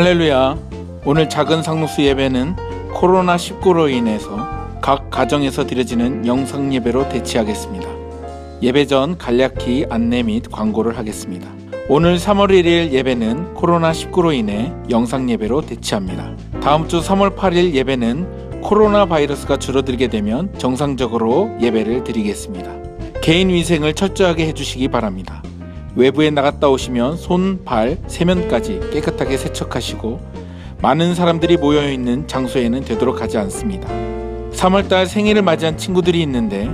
할렐루야. 오늘 작은 상록수 예배는 코로나19로 인해서 각 가정에서 드려지는 영상 예배로 대체하겠습니다. 예배 전 간략히 안내 및 광고를 하겠습니다. 오늘 3월 1일 예배는 코로나19로 인해 영상 예배로 대체합니다. 다음 주 3월 8일 예배는 코로나 바이러스가 줄어들게 되면 정상적으로 예배를 드리겠습니다. 개인 위생을 철저하게 해주시기 바랍니다. 외부에 나갔다 오시면 손, 발, 세면까지 깨끗하게 세척하시고 많은 사람들이 모여있는 장소에는 되도록 하지 않습니다. 3월달 생일을 맞이한 친구들이 있는데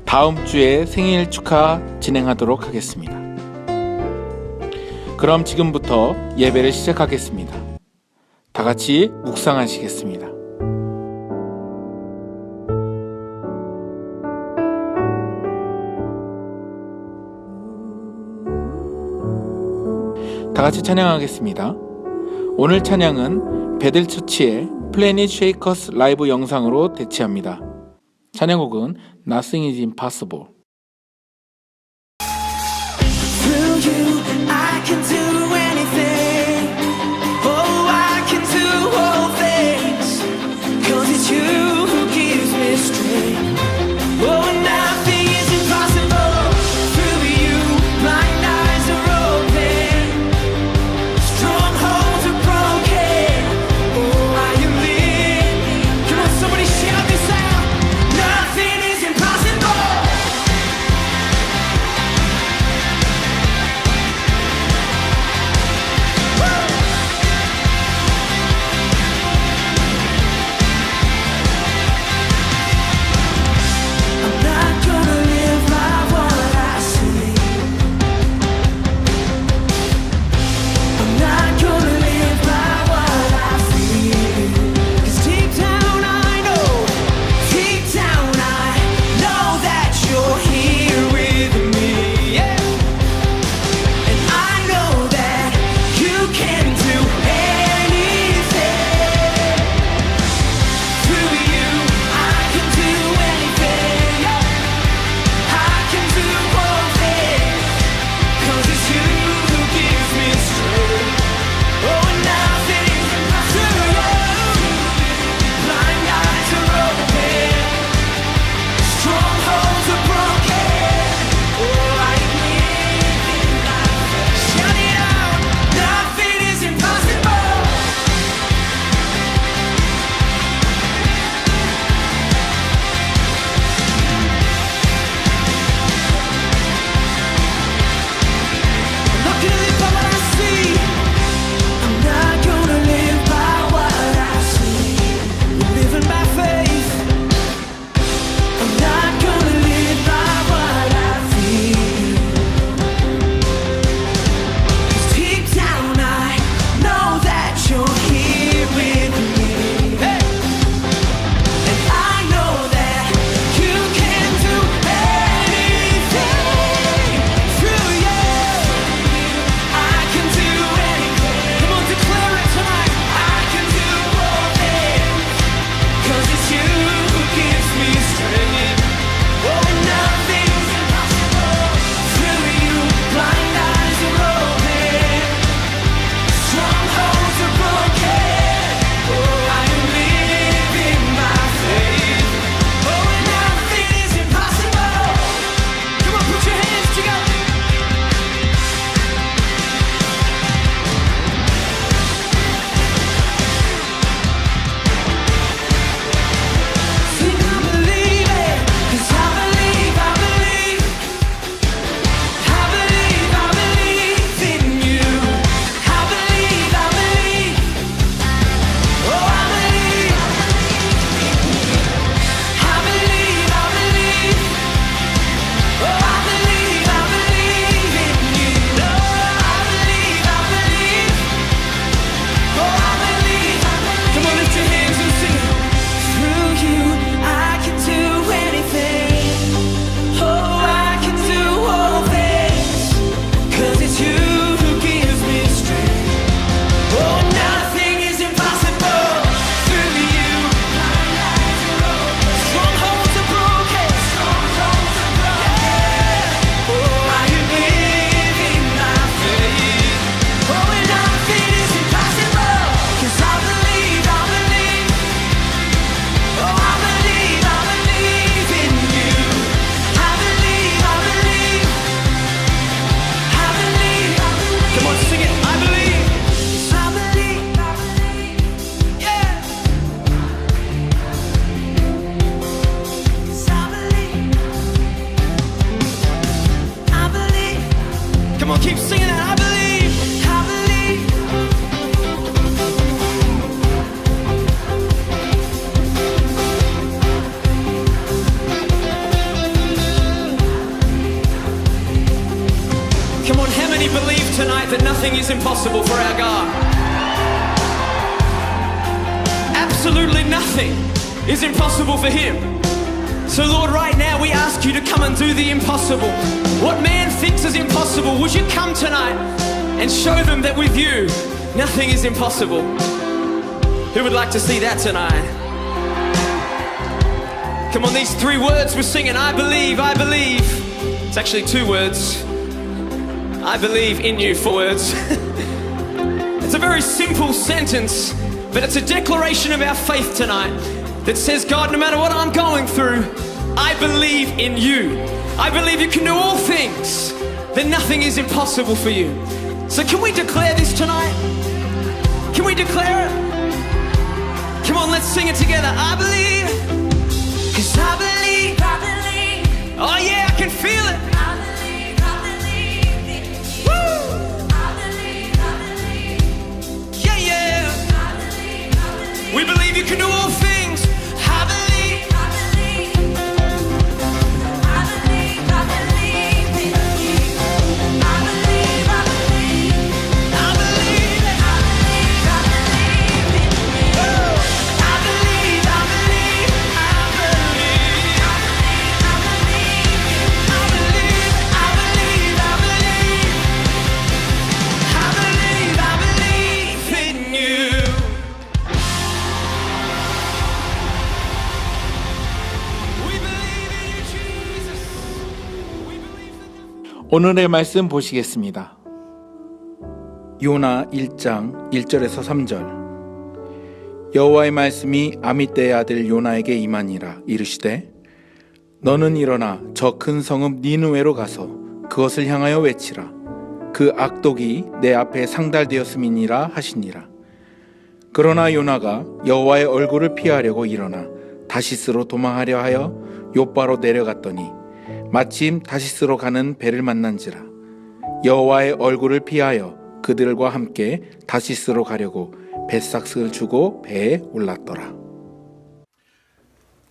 다음 주에 생일 축하 진행하도록 하겠습니다. 그럼 지금부터 예배를 시작하겠습니다. 다 같이 묵상하시겠습니다. 다 같이 찬양하겠습니다. 오늘 찬양은 베들처치의 플래닛 쉐이커스 라이브 영상으로 대체합니다. 찬양곡은 Nothing is Impossible. Through you, I can do anything. Oh, I can do all things. 'Cause it's you who gives me strength. Oh, nothing is impossible. Through you, blind eyes are open. Strongholds are broken. Oh, I am living. Come on, somebody shout this out. Nothing is impossible. that nothing is impossible for our God? Absolutely nothing is impossible for Him. So Lord, right now we ask you to come and do the impossible. What man thinks is impossible, would you come tonight and show them that with you, nothing is impossible? Who would like to see that tonight? Come on, these 3 words we're singing, I believe, I believe. It's actually 2 words. I believe in you, 4 words. It's a very simple sentence, but it's a declaration of our faith tonight that says, God, no matter what I'm going through, I believe in you. I believe you can do all things, that nothing is impossible for you. So can we declare this tonight? Can we declare it? Come on, let's sing it together. I believe, 'cause I believe, I believe. Oh yeah, I can feel it. I believe in you. Woo! I believe. Yeah, yeah. I believe. We believe you can do all things. I believe. I believe in you. I believe it. I believe it. Woo! I believe. In you. We believe in you, Jesus. We believe that. 오늘의 말씀 보시겠습니다. 요나 1장 1절에서 3절. 여호와의 말씀이 아미떼의 아들 요나에게 임하니라 이르시되 너는 일어나 저 큰 성읍 니느웨로 가서 그것을 향하여 외치라. 그 악독이 내 앞에 상달되었음이니라 하시니라. 그러나 요나가 여호와의 얼굴을 피하려고 일어나 다시스로 도망하려 하여 욥바로 내려갔더니 마침 다시스로 가는 배를 만난지라. 여호와의 얼굴을 피하여 그들과 함께 다시스로 가려고 뱃삭을 주고 배에 올랐더라.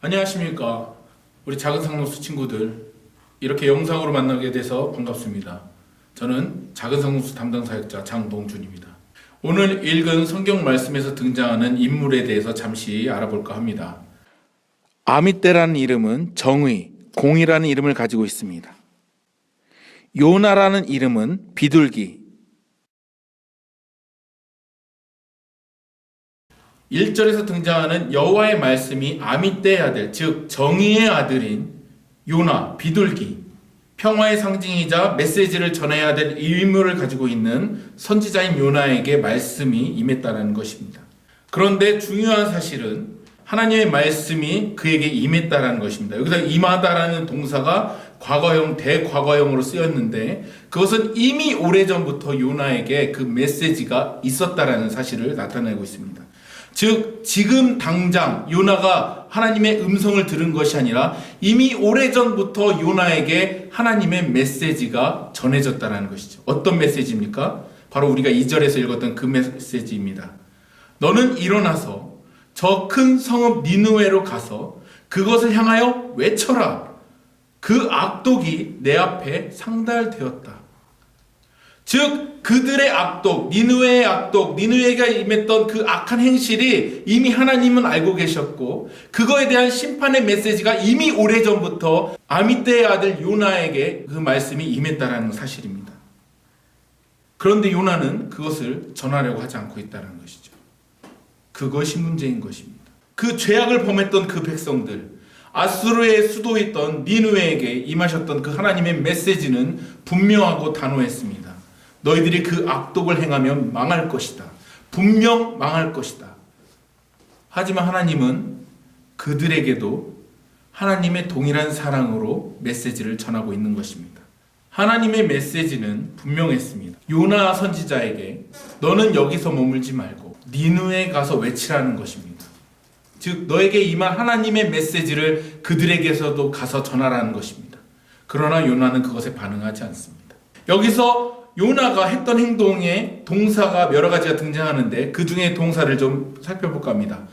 안녕하십니까, 우리 작은 상록수 친구들. 이렇게 영상으로 만나게 돼서 반갑습니다. 저는 작은 상록수 담당 사역자 장동준입니다. 오늘 읽은 성경 말씀에서 등장하는 인물에 대해서 잠시 알아볼까 합니다. 아미떼라는 이름은 정의, 공이라는 이름을 가지고 있습니다. 요나라는 이름은 비둘기. 1절에서 등장하는 여호와의 말씀이 아미떼의 아들, 즉 정의의 아들인 요나, 비둘기, 평화의 상징이자 메시지를 전해야 될 의무를 가지고 있는 선지자인 요나에게 말씀이 임했다는 것입니다. 그런데 중요한 사실은 하나님의 말씀이 그에게 임했다는 것입니다. 여기서 임하다라는 동사가 과거형, 대과거형으로 쓰였는데 그것은 이미 오래전부터 요나에게 그 메시지가 있었다라는 사실을 나타내고 있습니다. 즉 지금 당장 요나가 하나님의 음성을 들은 것이 아니라 이미 오래전부터 요나에게 하나님의 메시지가 전해졌다는 것이죠. 어떤 메시지입니까? 바로 우리가 2절에서 읽었던 그 메시지입니다. 너는 일어나서 저 큰 성읍 니느웨로 가서 그것을 향하여 외쳐라. 그 악독이 내 앞에 상달되었다. 즉 그들의 악독, 니느웨의 악독, 니느웨가 임했던 그 악한 행실이 이미 하나님은 알고 계셨고 그거에 대한 심판의 메시지가 이미 오래전부터 아미떼의 아들 요나에게 그 말씀이 임했다는 사실입니다. 그런데 요나는 그것을 전하려고 하지 않고 있다는 것이죠. 그것이 문제인 것입니다. 그 죄악을 범했던 그 백성들, 아수르의 수도였던 니느웨에게 임하셨던 그 하나님의 메시지는 분명하고 단호했습니다. 너희들이 그 악독을 행하면 망할 것이다. 분명 망할 것이다. 하지만 하나님은 그들에게도 하나님의 동일한 사랑으로 메시지를 전하고 있는 것입니다. 하나님의 메시지는 분명했습니다. 요나 선지자에게 너는 여기서 머물지 말고 니느웨에 가서 외치라는 것입니다. 즉 너에게 임한 하나님의 메시지를 그들에게서도 가서 전하라는 것입니다. 그러나 요나는 그것에 반응하지 않습니다. 여기서 요나가 했던 행동에 동사가 여러 가지가 등장하는데 그 중에 동사를 좀 살펴볼까 합니다.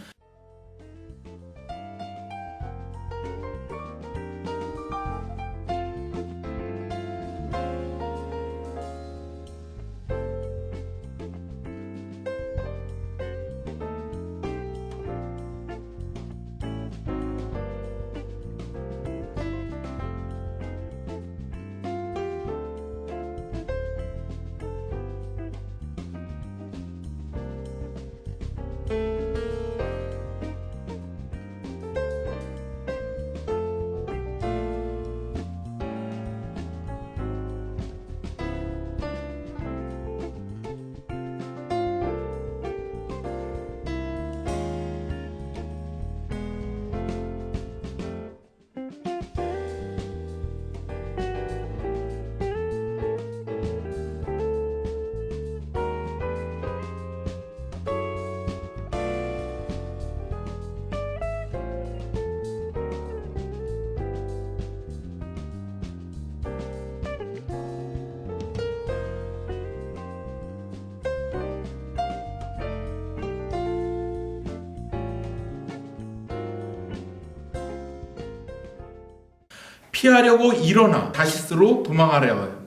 피하려고 일어나 다시스로 도망하려 해요.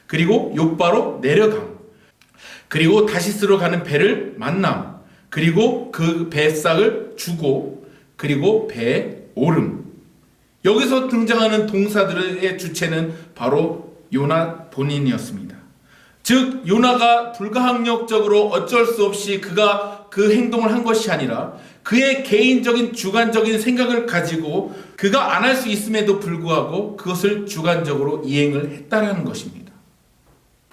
그리고 욥바로 내려감. 그리고 다시스로 가는 배를 만남. 그리고 그 배싹을 주고 그리고 배에 오름. 여기서 등장하는 동사들의 주체는 바로 요나 본인이었습니다. 즉 요나가 불가항력적으로 어쩔 수 없이 그가 그 행동을 한 것이 아니라 그의 개인적인 주관적인 생각을 가지고 그가 안 할 수 있음에도 불구하고 그것을 주관적으로 이행을 했다라는 것입니다.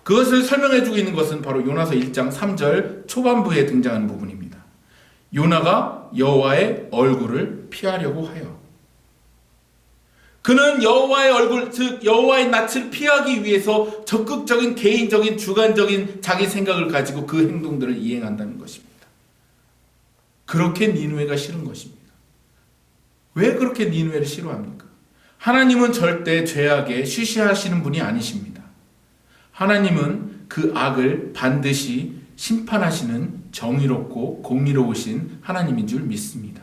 그것을 설명해주고 있는 것은 바로 요나서 1장 3절 초반부에 등장하는 부분입니다. 요나가 여호와의 얼굴을 피하려고 하여. 그는 여호와의 얼굴, 즉 여호와의 낯을 피하기 위해서 적극적인 개인적인 주관적인 자기 생각을 가지고 그 행동들을 이행한다는 것입니다. 그렇게 니느웨가 싫은 것입니다. 왜 그렇게 니느웨를 싫어합니까? 하나님은 절대 죄악에 쉬쉬하시는 분이 아니십니다. 하나님은 그 악을 반드시 심판하시는 정의롭고 공의로우신 하나님인 줄 믿습니다.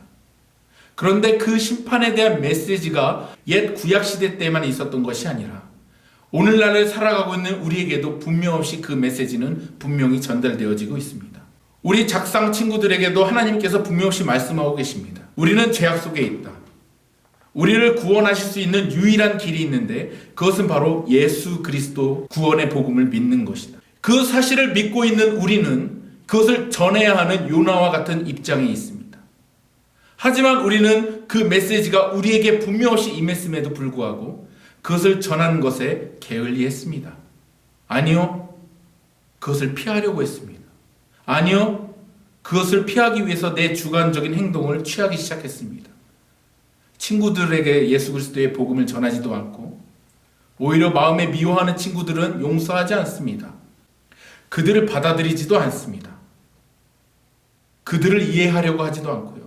그런데 그 심판에 대한 메시지가 옛 구약시대 때만 있었던 것이 아니라 오늘날을 살아가고 있는 우리에게도 분명없이 그 메시지는 분명히 전달되어지고 있습니다. 우리 작상 친구들에게도 하나님께서 분명없이 말씀하고 계십니다. 우리는 죄악 속에 있다. 우리를 구원하실 수 있는 유일한 길이 있는데 그것은 바로 예수 그리스도 구원의 복음을 믿는 것이다. 그 사실을 믿고 있는 우리는 그것을 전해야 하는 요나와 같은 입장에 있습니다. 하지만 우리는 그 메시지가 우리에게 분명없이 임했음에도 불구하고 그것을 전하는 것에 게을리했습니다. 아니요, 그것을 피하려고 했습니다. 아니요, 그것을 피하기 위해서 내 주관적인 행동을 취하기 시작했습니다. 친구들에게 예수 그리스도의 복음을 전하지도 않고 오히려 마음에 미워하는 친구들은 용서하지 않습니다. 그들을 받아들이지도 않습니다. 그들을 이해하려고 하지도 않고요.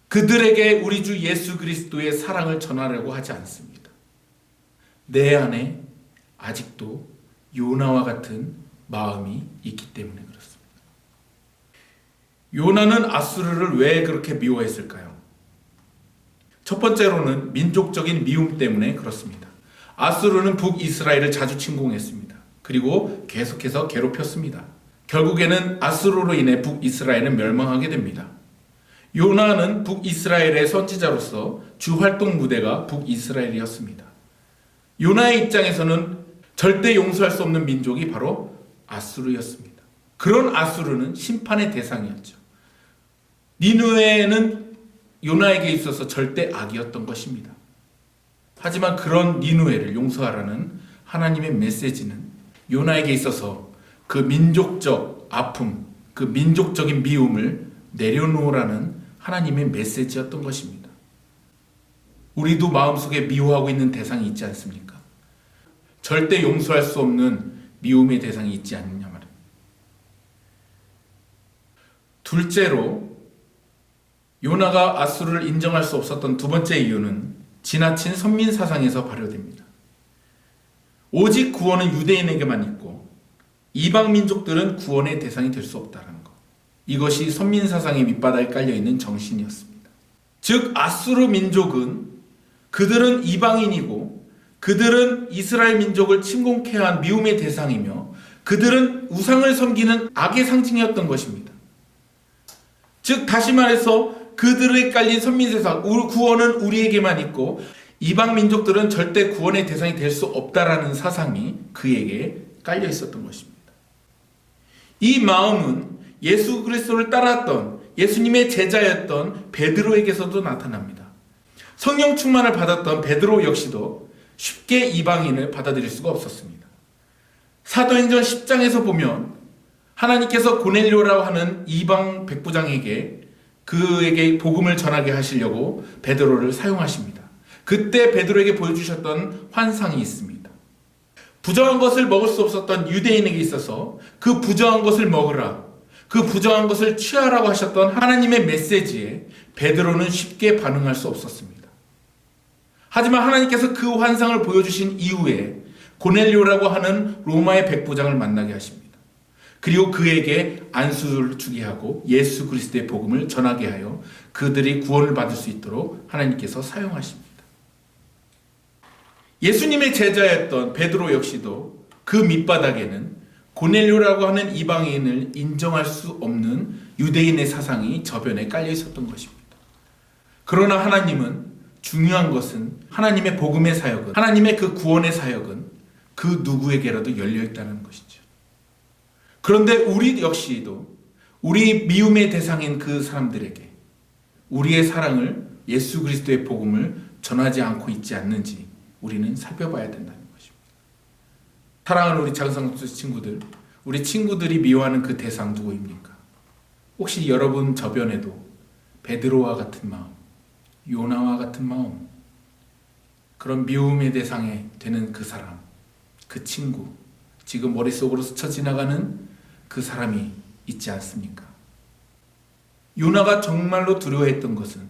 그들에게 우리 주 예수 그리스도의 사랑을 전하려고 하지 않습니다. 내 안에 아직도 요나와 같은 마음이 있기 때문에 그렇습니다. 요나는 아수르를 왜 그렇게 미워했을까요? 첫 번째로는 민족적인 미움 때문에 그렇습니다. 아수르는 북이스라엘을 자주 침공했습니다. 그리고 계속해서 괴롭혔습니다. 결국에는 아수르로 인해 북이스라엘은 멸망하게 됩니다. 요나는 북이스라엘의 선지자로서 주 활동 무대가 북이스라엘이었습니다. 요나의 입장에서는 절대 용서할 수 없는 민족이 바로 아수르였습니다. 그런 아수르는 심판의 대상이었죠. 니느웨는 요나에게 있어서 절대 악이었던 것입니다. 하지만 그런 니느웨를 용서하라는 하나님의 메시지는 요나에게 있어서 그 민족적 아픔, 그 민족적인 미움을 내려놓으라는 하나님의 메시지였던 것입니다. 우리도 마음속에 미워하고 있는 대상이 있지 않습니까? 절대 용서할 수 없는 미움의 대상이 있지 않느냐 말입니다. 둘째로 요나가 아수르를 인정할 수 없었던 두 번째 이유는 지나친 선민 사상에서 발효됩니다. 오직 구원은 유대인에게만 있고 이방 민족들은 구원의 대상이 될 수 없다는 것. 이것이 선민 사상의 밑바닥에 깔려있는 정신이었습니다. 즉 아수르 민족은 그들은 이방인이고 그들은 이스라엘 민족을 침공케 한 미움의 대상이며 그들은 우상을 섬기는 악의 상징이었던 것입니다. 즉 다시 말해서 그들에 깔린 선민 세상, 구원은 우리에게만 있고 이방 민족들은 절대 구원의 대상이 될 수 없다라는 사상이 그에게 깔려 있었던 것입니다. 이 마음은 예수 그리스도를 따랐던 예수님의 제자였던 베드로에게서도 나타납니다. 성령 충만을 받았던 베드로 역시도 쉽게 이방인을 받아들일 수가 없었습니다. 사도행전 10장에서 보면 하나님께서 고넬료라고 하는 이방 백부장에게 그에게 복음을 전하게 하시려고 베드로를 사용하십니다. 그때 베드로에게 보여주셨던 환상이 있습니다. 부정한 것을 먹을 수 없었던 유대인에게 있어서 그 부정한 것을 먹으라, 그 부정한 것을 취하라고 하셨던 하나님의 메시지에 베드로는 쉽게 반응할 수 없었습니다. 하지만 하나님께서 그 환상을 보여주신 이후에 고넬료라고 하는 로마의 백부장을 만나게 하십니다. 그리고 그에게 안수를 주게 하고 예수 그리스도의 복음을 전하게 하여 그들이 구원을 받을 수 있도록 하나님께서 사용하십니다. 예수님의 제자였던 베드로 역시도 그 밑바닥에는 고넬료라고 하는 이방인을 인정할 수 없는 유대인의 사상이 저변에 깔려 있었던 것입니다. 그러나 하나님은, 중요한 것은 하나님의 복음의 사역은, 하나님의 그 구원의 사역은 그 누구에게라도 열려 있다는 것이죠. 그런데 우리 역시도 우리 미움의 대상인 그 사람들에게 우리의 사랑을, 예수 그리스도의 복음을 전하지 않고 있지 않는지 우리는 살펴봐야 된다는 것입니다. 사랑하는 우리 작은상수 친구들, 우리 친구들이 미워하는 그 대상 누구입니까? 혹시 여러분 저변에도 베드로와 같은 마음, 요나와 같은 마음, 그런 미움의 대상이 되는 그 사람, 그 친구, 지금 머릿속으로 스쳐 지나가는 그 사람이 있지 않습니까? 요나가 정말로 두려워했던 것은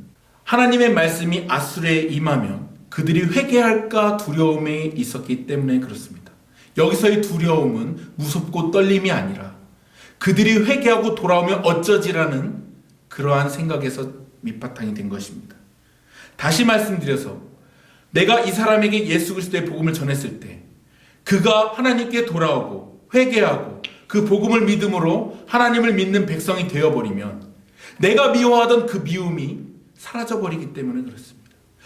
하나님의 말씀이 아수르에 임하면 그들이 회개할까 두려움이 있었기 때문에 그렇습니다. 여기서의 두려움은 무섭고 떨림이 아니라 그들이 회개하고 돌아오면 어쩌지라는 그러한 생각에서 밑바탕이 된 것입니다. 다시 말씀드려서 내가 이 사람에게 예수 그리스도의 복음을 전했을 때 그가 하나님께 돌아오고 회개하고 그 복음을 믿음으로 하나님을 믿는 백성이 되어버리면 내가 미워하던 그 미움이 사라져버리기 때문에 그렇습니다.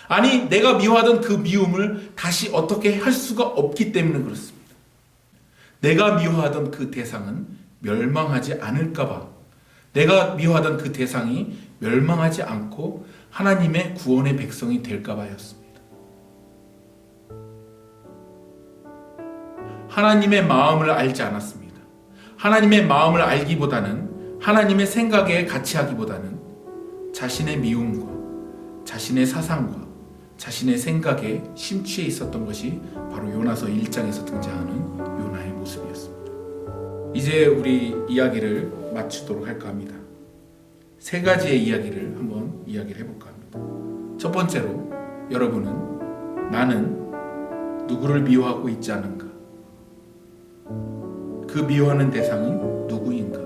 아니, 내가 미워하던 그 미움을 다시 어떻게 할 수가 없기 때문에 그렇습니다. 내가 미워하던 그 대상은 멸망하지 않을까봐, 내가 미워하던 그 대상이 멸망하지 않고 하나님의 구원의 백성이 될까봐였습니다. 하나님의 마음을 알지 않았습니다. 하나님의 마음을 알기보다는, 하나님의 생각에 같이 하기보다는 자신의 미움과 자신의 사상과 자신의 생각에 심취해 있었던 것이 바로 요나서 1장에서 등장하는 요나의 모습이었습니다. 이제 우리 이야기를 마치도록 할까 합니다. 세 가지의 이야기를 한번 이야기를 해볼까 합니다. 첫 번째로, 여러분은 나는 누구를 미워하고 있지 않은가? 그 미워하는 대상은 누구인가?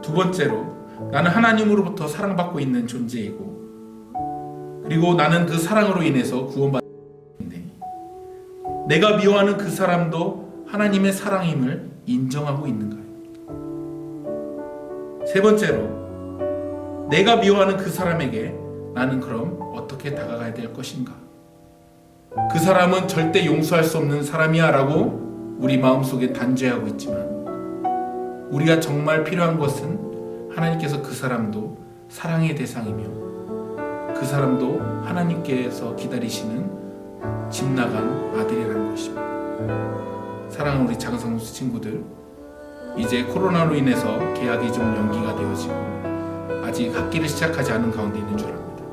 두 번째로, 나는 하나님으로부터 사랑받고 있는 존재이고, 그리고 나는 그 사랑으로 인해서 구원받는데 내가 미워하는 그 사람도 하나님의 사랑임을 인정하고 있는가요? 세 번째로, 내가 미워하는 그 사람에게 나는 그럼 어떻게 다가가야 될 것인가? 그 사람은 절대 용서할 수 없는 사람이야 라고 우리 마음속에 단죄하고 있지만, 우리가 정말 필요한 것은 하나님께서 그 사람도 사랑의 대상이며 그 사람도 하나님께서 기다리시는 집 나간 아들이라는 것입니다. 사랑하는 우리 작은상수 친구들, 이제 코로나로 인해서 개학이 좀 연기가 되어지고 아직 학기를 시작하지 않은 가운데 있는 줄 압니다.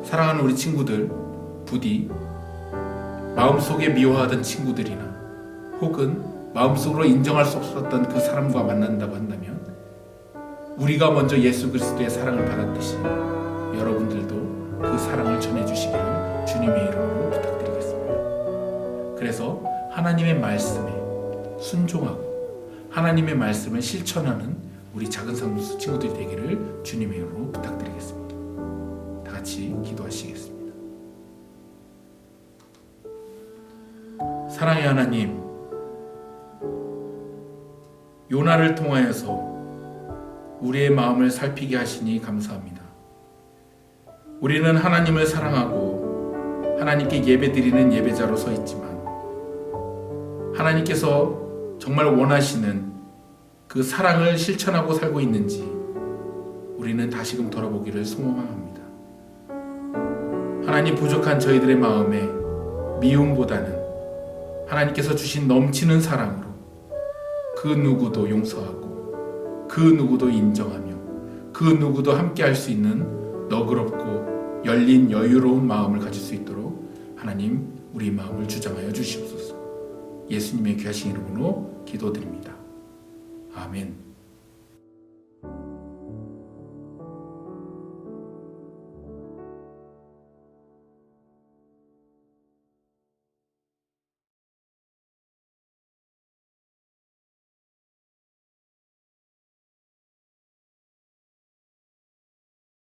사랑하는 우리 친구들, 부디 마음속에 미워하던 친구들이나 혹은 마음속으로 인정할 수 없었던 그 사람과 만난다고 한다면 우리가 먼저 예수 그리스도의 사랑을 받았듯이 여러분들도 그 사랑을 전해주시기를 주님의 이름으로 부탁드리겠습니다. 그래서 하나님의 말씀에 순종하고 하나님의 말씀을 실천하는 우리 작은상수 친구들이 되기를 주님의 이름으로 부탁드리겠습니다. 다 같이 기도하시겠습니다. 사랑의 하나님, 요나를 통하여서 우리의 마음을 살피게 하시니 감사합니다. 우리는 하나님을 사랑하고 하나님께 예배드리는 예배자로 서 있지만 하나님께서 정말 원하시는 그 사랑을 실천하고 살고 있는지 우리는 다시금 돌아보기를 소망합니다. 하나님, 부족한 저희들의 마음에 미움보다는 하나님께서 주신 넘치는 사랑으로 그 누구도 용서하고 그 누구도 인정하며 그 누구도 함께 할 수 있는 너그럽고 열린 여유로운 마음을 가질 수 있도록 하나님, 우리 마음을 주장하여 주시옵소서. 예수님의 귀하신 이름으로 기도드립니다. 아멘.